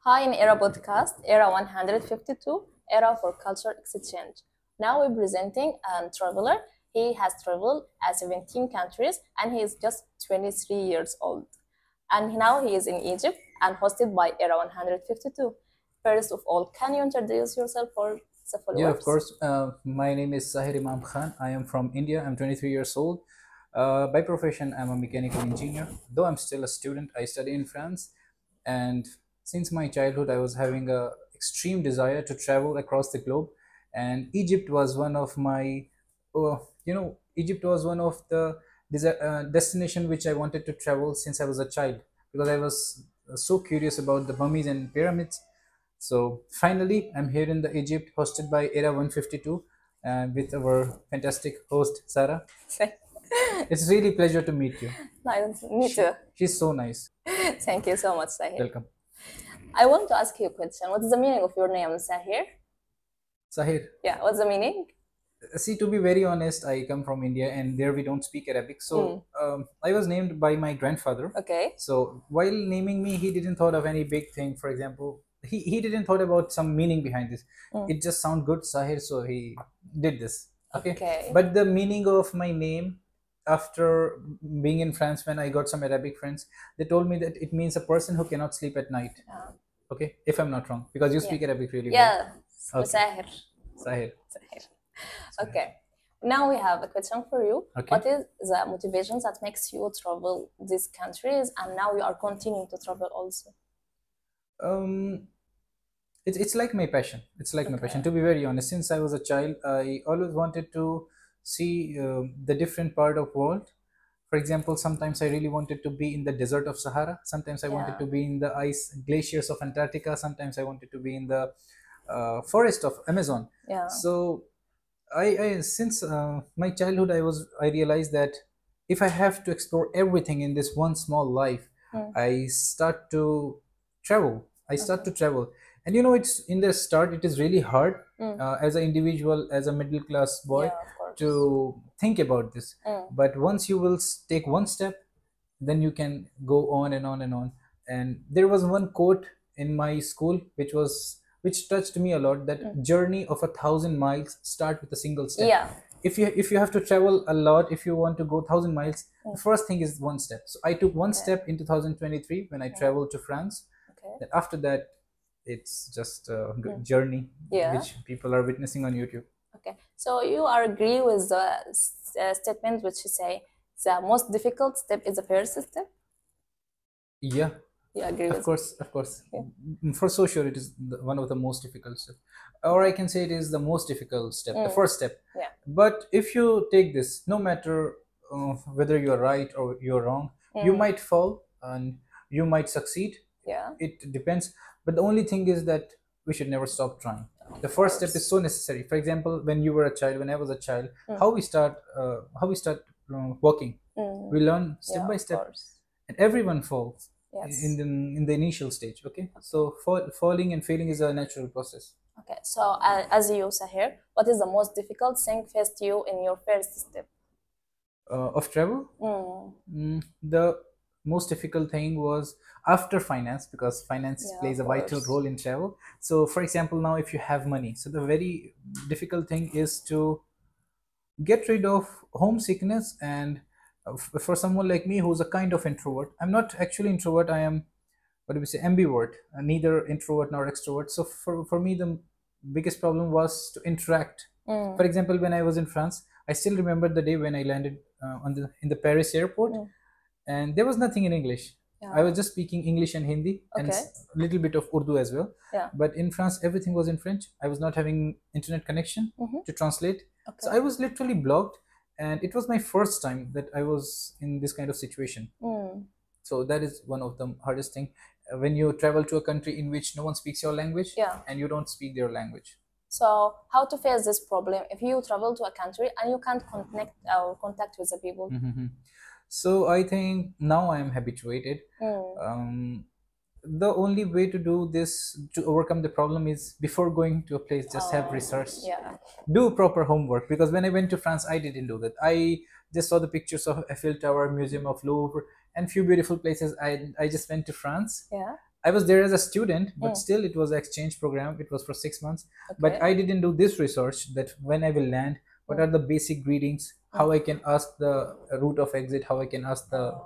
Hi in Era podcast, Era 152, Era for Culture Exchange. Now we're presenting a traveler. He has traveled 17 countries and he is just 23 years old. And now he is in Egypt and hosted by Era 152. First of all, can you introduce yourself for the Yeah, of followers? course. My name is Sahir Imam Khan. I am from India. I'm 23 years old. By profession, I'm a mechanical engineer. Though I'm still a student, I study in France. And since my childhood, I was having a extreme desire to travel across the globe. And Egypt was one of my, Egypt was one of the destination which I wanted to travel since I was a child because I was so curious about the mummies and pyramids. So finally, I'm here in the Egypt, hosted by Era 152, with our fantastic host Sarah. It's really pleasure to meet you. Me too. She's so nice. Thank you so much, Sahir. Welcome, I want to ask you a question. What is the meaning of your name, Sahir? Sahir. Yeah, what's the meaning? See, to be very honest, I come from India, and there we don't speak Arabic. So I was named by my grandfather. Okay. So while naming me, he didn't thought of any big thing. For example, he didn't thought about some meaning behind this. It just sound good, Sahir, so he did this. Okay. But the meaning of my name, after being in France, when I got some Arabic friends, they told me that it means a person who cannot sleep at night. Okay, if I'm not wrong, because you speak Arabic really well. Yeah, Okay. Sahir. Sahir. Sahir. Okay. Now we have a question for you. Okay. What is the motivation that makes you travel these countries and now you are continuing to travel also? It's like my passion. It's like my passion, to be very honest. Since I was a child, I always wanted to see the different part of world. For example, sometimes I really wanted to be in the desert of Sahara. Sometimes I wanted to be in the ice glaciers of Antarctica. Sometimes I wanted to be in the forest of Amazon. Yeah. So I since my childhood, I realized that if I have to explore everything in this one small life, I start to travel. I start to travel, and it's in the start it is really hard as an individual, as a middle class boy, Yeah, of course. to think about this. But once you will take one step, then you can go on and on and on. And there was one quote in my school which touched me a lot, that journey of 1,000 miles start with a single step. Yeah. If you have to travel a lot, if you want to go 1,000 miles, the first thing is one step. So I took one step in 2023 when I traveled to France. Then after that, it's just a good journey which people are witnessing on YouTube. Okay. So you are agree with the statement which you say the most difficult step is the first step? Yeah. You agree with Of course. For so sure, it is one of the most difficult steps, or I can say it is the most difficult step, the first step. Yeah. But if you take this, no matter whether you're right or you're wrong, you might fall and you might succeed. Yeah. It depends. But the only thing is that we should never stop trying. The first step is so necessary. For example, when you were a child, when I was a child, how we start walking, we learn step by step, and everyone falls. Yes. In the initial stage. Okay, so falling and failing is a natural process. Okay, so as you, Sahir, what is the most difficult thing faced you in your first step of travel? The most difficult thing was after finance, because finance plays a vital role in travel. So for example, now if you have money, so the very difficult thing is to get rid of homesickness. And for someone like me who's a kind of introvert, I'm not actually introvert, I am, what do we say, ambivert, neither introvert nor extrovert. So for me, the biggest problem was to interact. For example, when I was in France, I still remember the day when I landed in the Paris airport, and there was nothing in English. I was just speaking English and Hindi and a little bit of Urdu as well. But in France, everything was in French. I was not having internet connection to translate. So I was literally blocked, and it was my first time that I was in this kind of situation. So that is one of the hardest thing when you travel to a country in which no one speaks your language and you don't speak their language. So how to face this problem if you travel to a country and you can't connect or contact with the people? So I think now I am habituated. The only way to do this, to overcome the problem, is before going to a place, just have research. Do proper homework, because when I went to France, I didn't do that. I just saw the pictures of Eiffel Tower, Museum of Louvre, and few beautiful places. I just went to France. I was there as a student, but still it was an exchange program. It was for 6 months. But Okay. I didn't do this research that when I will land, what are the basic greetings, how I can ask the route of exit, how I can ask the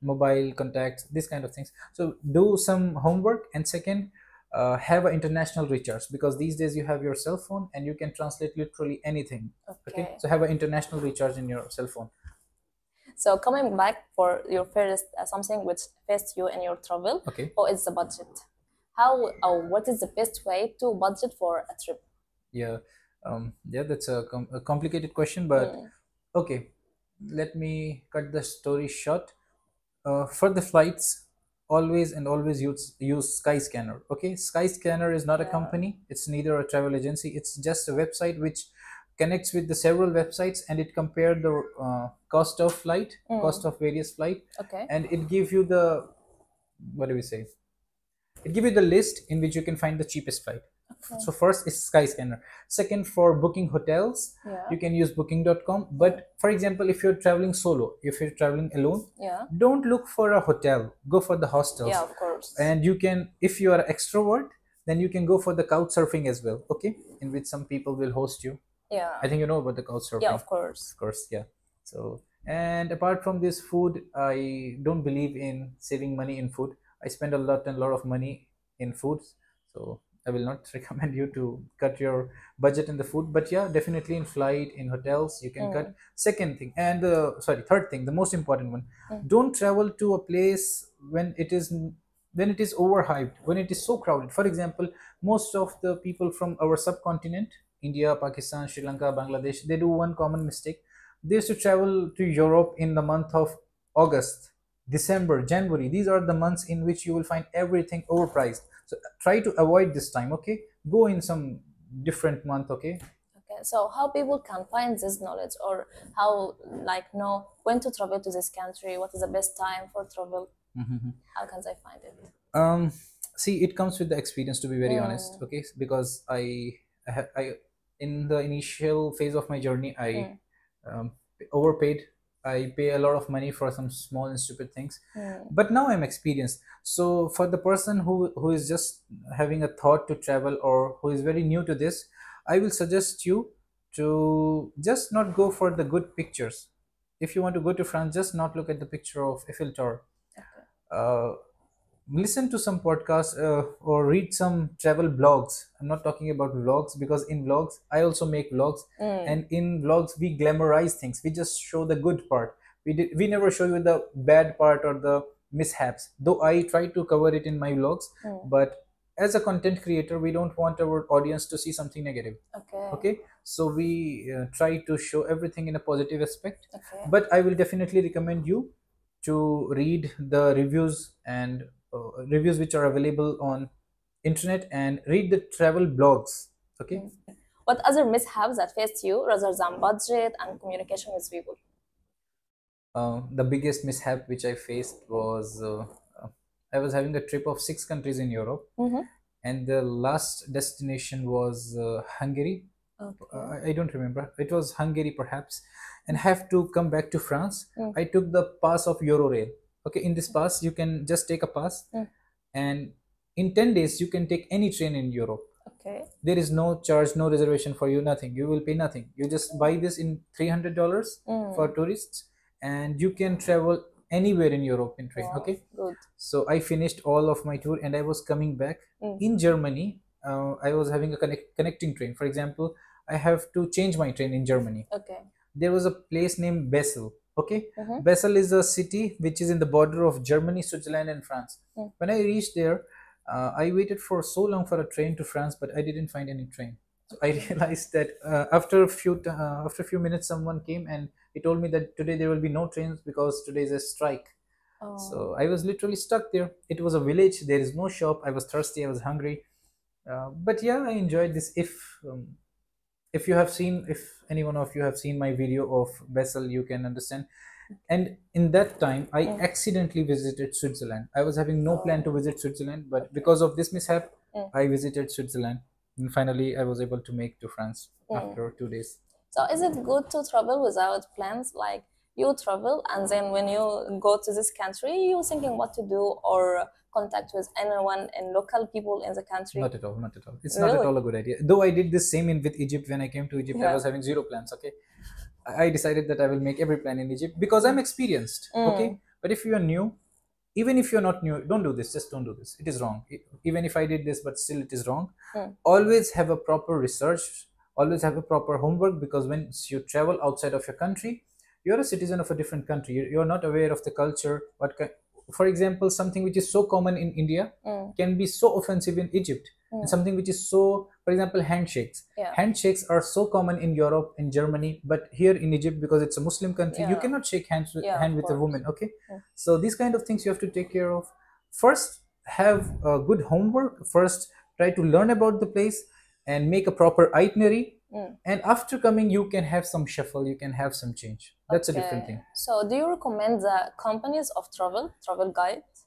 mobile contacts, this kind of things. So do some homework. And second, have an international recharge, because these days you have your cell phone and you can translate literally anything. Okay. So have an international recharge in your cell phone. So coming back for your first something which faced you in your travel, Okay. what is the budget? How or what is the best way to budget for a trip? Yeah, that's a complicated question, but okay, let me cut the story short. For the flights, always use Skyscanner. Okay, Skyscanner is not a company. It's neither a travel agency. It's just a website which connects with the several websites, and it compared the cost of flight, cost of various flight, Okay. and it give you the, what do we say? It give you the list in which you can find the cheapest flight. So first is Skyscanner. Second, for booking hotels, you can use booking.com. But for example, if you're traveling solo, if you're traveling alone, don't look for a hotel, go for the hostels. Yeah, of course. And you can, if you are an extrovert, then you can go for the couch surfing as well. Okay, in which some people will host you. Yeah. I think you know about the couch surfing. Yeah, of course. Of course, yeah. So, and apart from this food, I don't believe in saving money in food. I spend a lot of money in foods. So I will not recommend you to cut your budget in the food. But yeah, definitely in flight, in hotels, you can cut. Second thing, and third thing, the most important one, don't travel to a place when it is overhyped, when it is so crowded. For example, most of the people from our subcontinent, India, Pakistan, Sri Lanka, Bangladesh, they do one common mistake. They used to travel to Europe in the month of August, December, January. These are the months in which you will find everything overpriced. So try to avoid this time. Okay, go in some different month. Okay. Okay, so how people can find this knowledge, or how know when to travel to this country, what is the best time for travel? How can they find it? See, it comes with the experience, to be very honest. Okay, because I in the initial phase of my journey, I overpaid. I pay a lot of money for some small and stupid things, but now I'm experienced. So for the person who is just having a thought to travel, or who is very new to this, I will suggest you to just not go for the good pictures. If you want to go to France, just not look at the picture of Eiffel Tower. Listen to some podcasts, or read some travel blogs. I'm not talking about vlogs, because in vlogs I also make vlogs, and in vlogs we glamorize things. We just show the good part. We never show you the bad part or the mishaps, though I try to cover it in my vlogs. But as a content creator, we don't want our audience to see something negative. Okay, so we try to show everything in a positive aspect. But I will definitely recommend you to read the reviews, and reviews which are available on internet, and read the travel blogs. Okay. What other mishaps that faced you rather than budget and communication with people? The biggest mishap which I faced was I was having a trip of 6 countries in Europe, and the last destination was Hungary. I don't remember. It was Hungary perhaps, and have to come back to France. I took the pass of Eurorail. Okay, in this pass you can just take a pass, and in 10 days you can take any train in Europe. Okay. There is no charge, no reservation for you, nothing. You will pay nothing. You just buy this in $300 for tourists, and you can travel anywhere in Europe in train. Okay. Good. So I finished all of my tour, and I was coming back in Germany. I was having a connecting train. For example, I have to change my train in Germany. Okay. There was a place named Basel. Okay. Basel is a city which is in the border of Germany, Switzerland, and France. When I reached there, I waited for so long for a train to France, but I didn't find any train. So I realized that after a few minutes, someone came and he told me that today there will be no trains because today is a strike. So I was literally stuck there. It was a village. There is no shop. I was thirsty. I was hungry. But yeah, I enjoyed this. If you have seen, if any one of you have seen my video of Basel, you can understand. And in that time, I accidentally visited Switzerland. I was having no plan to visit Switzerland, but because of this mishap, I visited Switzerland. And finally, I was able to make to France after 2 days. So is it good to travel without plans? Like you travel, and then when you go to this country, you're thinking what to do or contact with anyone and local people in the country? Not at all, not at all. It's Really? not at all a good idea. Though I did the same with Egypt. When I came to Egypt, I Yeah. was having zero plans. Okay, I decided that I will make every plan in Egypt because I'm experienced. Okay, but if you are new, even if you're not new, don't do this. Just don't do this. It is wrong. Even if I did this, but still it is wrong. Always have a proper research. Always have a proper homework, because when you travel outside of your country, you're a citizen of a different country. You're not aware of the culture. For example, something which is so common in India can be so offensive in Egypt. And something which is so, for example, handshakes. Yeah. Handshakes are so common in Europe, in Germany, but here in Egypt, because it's a Muslim country, you Yeah. cannot shake hands with, Yeah, hand of with a course. woman. Okay, so these kind of things you have to take care of. First, have a good homework. First, try to learn about the place and make a proper itinerary. And after coming, you can have some shuffle. You can have some change. That's a different thing. So, do you recommend the companies of travel guides?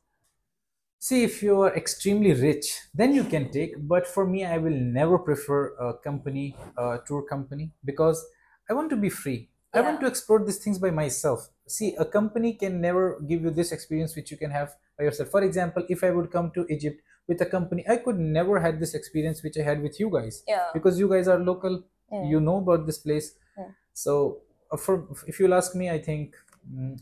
See, if you are extremely rich, then you can take. But for me, I will never prefer a company, a tour company, because I want to be free. I want to explore these things by myself. See, a company can never give you this experience which you can have by yourself. For example, if I would come to Egypt with a company, I could never had this experience which I had with you guys. Yeah. Because you guys are local, you know about this place. So, if you'll ask me, I think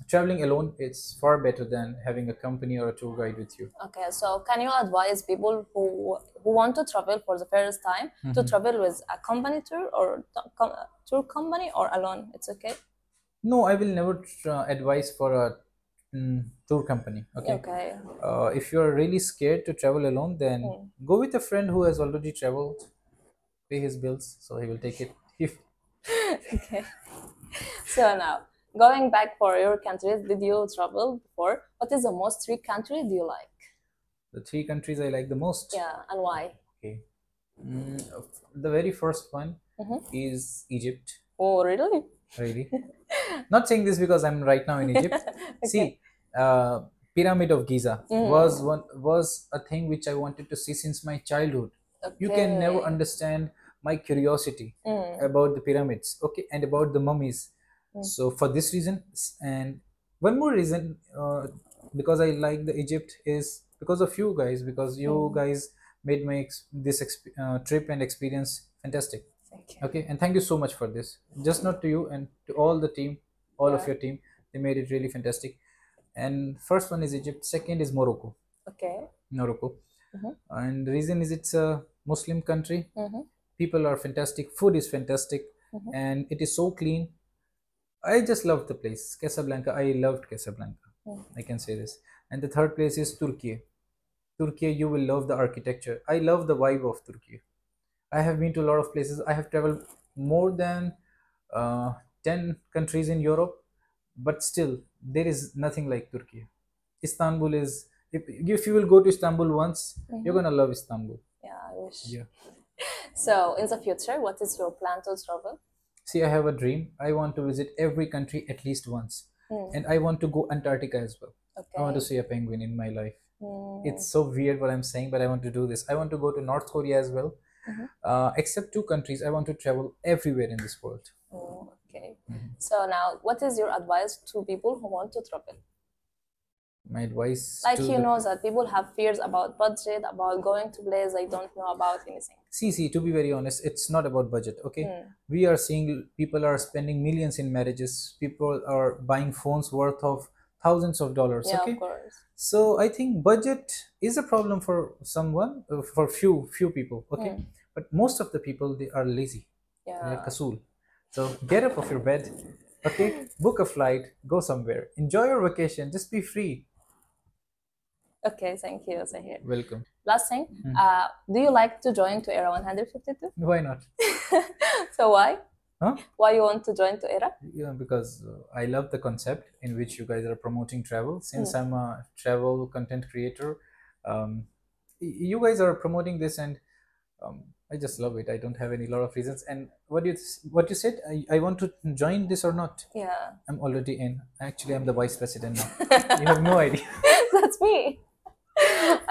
traveling alone, it's far better than having a company or a tour guide with you. Okay, so can you advise people who want to travel for the first time to travel with a company tour or tour company or alone? It's okay. No, I will never advise for a tour company. Okay. Okay. If you are really scared to travel alone, then go with a friend who has already traveled, pay his bills, so he will take it. Okay. So now, going back for your countries, did you travel before? What is the most three countries do you like? The three countries I like the most. Yeah, and why? Okay. The very first one is Egypt. Oh, really? Really? Not saying this because I'm right now in Egypt. Okay. See, Pyramid of Giza was a thing which I wanted to see since my childhood. You can never understand my curiosity about the pyramids, okay, and about the mummies. So for this reason, and one more reason, because I like the Egypt, is because of you guys. Because you guys made my trip and experience fantastic. Thank you. Okay, and thank you so much for this. Just not to you, and to all the team, all of your team. They made it really fantastic. And first one is Egypt. Second is Morocco. Okay. Morocco. And the reason is it's a Muslim country. People are fantastic. Food is fantastic, and it is so clean. I just loved the place. Casablanca. I loved Casablanca. I can say this. And the third place is Turkey. Turkey, you will love the architecture. I love the vibe of Turkey. I have been to a lot of places. I have traveled more than 10 countries in Europe, but still, there is nothing like Turkey. Istanbul is, if you will go to Istanbul once, you're going to love Istanbul. Yeah, I wish. Yeah. So, in the future, what is your plan to travel? See, I have a dream. I want to visit every country at least once. And I want to go Antarctica as well. Okay. I want to see a penguin in my life. It's so weird what I'm saying, but I want to do this. I want to go to North Korea as well. Except two countries, I want to travel everywhere in this world. Oh, okay. So now, what is your advice to people who want to travel? My advice, like, you know that people have fears about budget, about going to places they don't know about anything. See, to be very honest, it's not about budget. Okay, we are seeing people are spending millions in marriages. People are buying phones worth of thousands of dollars. Yeah, okay, of course. So I think budget is a problem for someone, for few people. Okay, but most of the people, they are lazy. Yeah. They're kasul. So get up off your bed. Okay, book a flight, go somewhere, enjoy your vacation, just be free. Okay, thank you, Zahir. Welcome. Last thing, do you like to join to Era 152? Why not? So why? Huh? Why you want to join to Era? Yeah, because I love the concept in which you guys are promoting travel. Since I'm a travel content creator, you guys are promoting this, and I just love it. I don't have any lot of reasons. And what you said, I want to join this or not? Yeah. I'm already in. Actually, I'm the vice president now. You have no idea. That's me.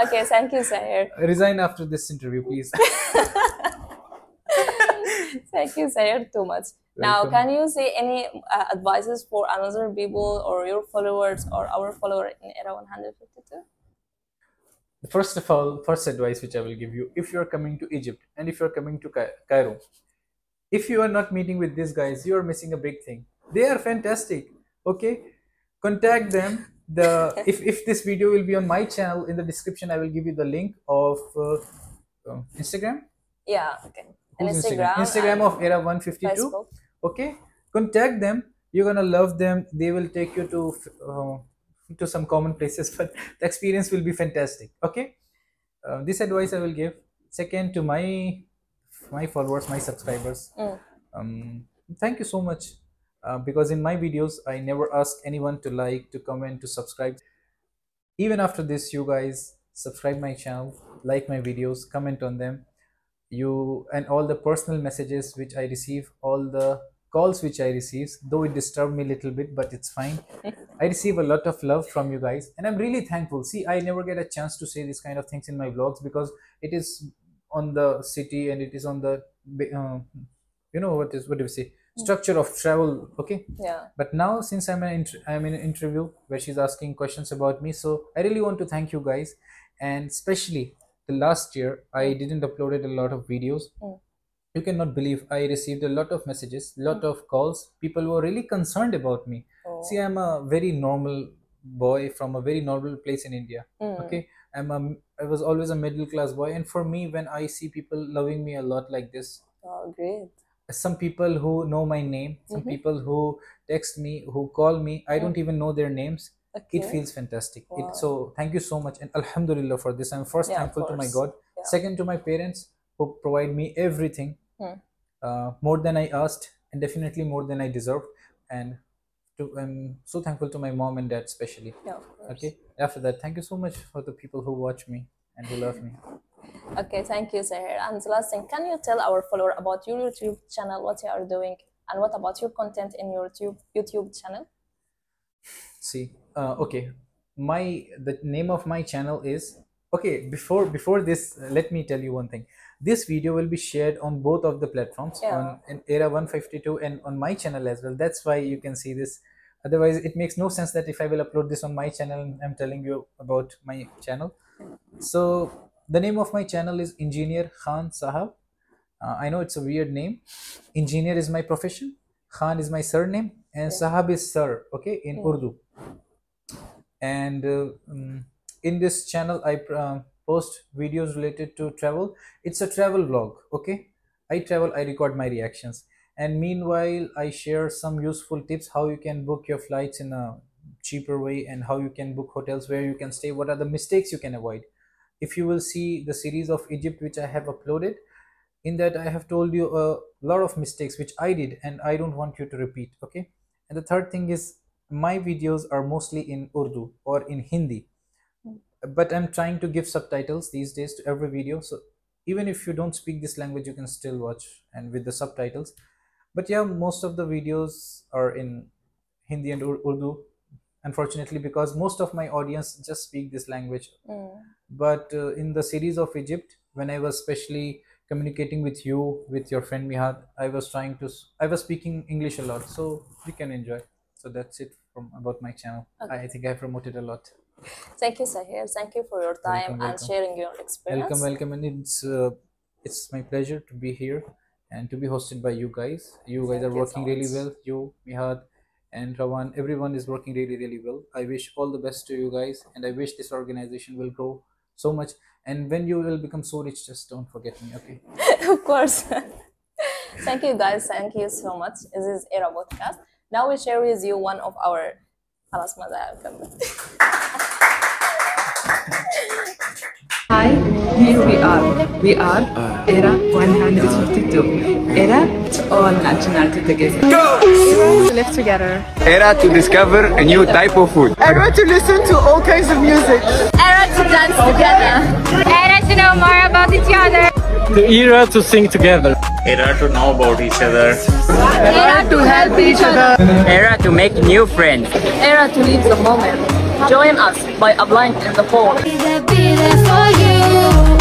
Okay, thank you, Zahir. Resign after this interview, please. Thank you, Zahir, too much. Now, can you say any advices for another people or your followers or our follower in Era 152? First of all, first advice which I will give you, if you're coming to Egypt and if you're coming to Cairo, if you are not meeting with these guys, you are missing a big thing. They are fantastic. Okay, contact them. If this video will be on my channel, in the description I will give you the link of Instagram. Yeah, okay. Instagram of Era 152. Facebook. Okay, contact them. You're gonna love them. They will take you to some common places, but the experience will be fantastic. Okay, this advice I will give. Second, to my followers, my subscribers, thank you so much, because in my videos I never ask anyone to like, to comment, to subscribe. Even after this, you guys subscribe my channel, like my videos, comment on them. And all the personal messages which I receive, all the calls which I receive, though it disturbed me a little bit, but it's fine. I receive a lot of love from you guys and I'm really thankful. See, I never get a chance to say this kind of things in my vlogs because it is on the city and it is on the you know what do you say, structure of travel. Okay, yeah. But now since I'm in an interview where she's asking questions about me, so I really want to thank you guys. And especially the last year I didn't uploaded a lot of videos. You cannot believe I received a lot of messages, lot of calls. People were really concerned about me. See, I'm a very normal boy from a very normal place in India. Okay, I was always a middle class boy, and for me, when I see people loving me a lot like this, oh great. Some people who know my name, some people who text me, who call me, I don't even know their names. Okay. It feels fantastic. Wow. So thank you so much, and Alhamdulillah for this. I'm first thankful to my God. Yeah. Second, to my parents who provide me everything, more than I asked, and definitely more than I deserved. And I'm so thankful to my mom and dad especially. Yeah, okay, after that, thank you so much for the people who watch me and who love me. Okay, thank you, Sahir. And the last thing, can you tell our follower about your YouTube channel, what you are doing, and what about your content in your YouTube channel? See, okay, the name of my channel is, okay, before this, let me tell you one thing. This video will be shared on both of the platforms, on Era 152 and on my channel as well. That's why you can see this. Otherwise, it makes no sense that if I will upload this on my channel and I'm telling you about my channel. So the name of my channel is Engineer Khan Sahab. I know it's a weird name. Engineer is my profession, Khan is my surname, and Sahab is sir, okay, in Urdu. And in this channel I post videos related to travel. It's a travel vlog. Okay, I travel, I record my reactions, and meanwhile I share some useful tips how you can book your flights in a cheaper way, and how you can book hotels, where you can stay, what are the mistakes you can avoid. If you will see the series of Egypt which I have uploaded, in that I have told you a lot of mistakes which I did and I don't want you to repeat. Okay, and the third thing is, my videos are mostly in Urdu or in Hindi, but I'm trying to give subtitles these days to every video, so even if you don't speak this language, you can still watch and with the subtitles. But yeah, most of the videos are in Hindi and Urdu, unfortunately, because most of my audience just speak this language. But in the series of Egypt, when I was especially communicating with you, with your friend Mihad, I was speaking English a lot, so we can enjoy. So that's it about my channel. Okay. I think I promoted a lot. Thank you, Sahir. Thank you for your time and sharing your experience. Welcome, and it's my pleasure to be here and to be hosted by you guys. You guys are working really well. You, Mihad, and Rawan, everyone is working really, really well. I wish all the best to you guys, and I wish this organization will grow so much. And when you will become so rich, just don't forget me, okay? Of course. Thank you, guys. Thank you so much. This is Era Podcast. Now we share with you one of our. Hi, here we are. We are Era 152. Era to all nationality together. Go! Era to live together. Era to discover a new type of food. Era to listen to all kinds of music. Era to dance together. Era to know more about each other. The era to sing together. Era to know about each other. Era to help each other. Era to make new friends. Era to live the moment. Join us by applying in the form. Be there for you.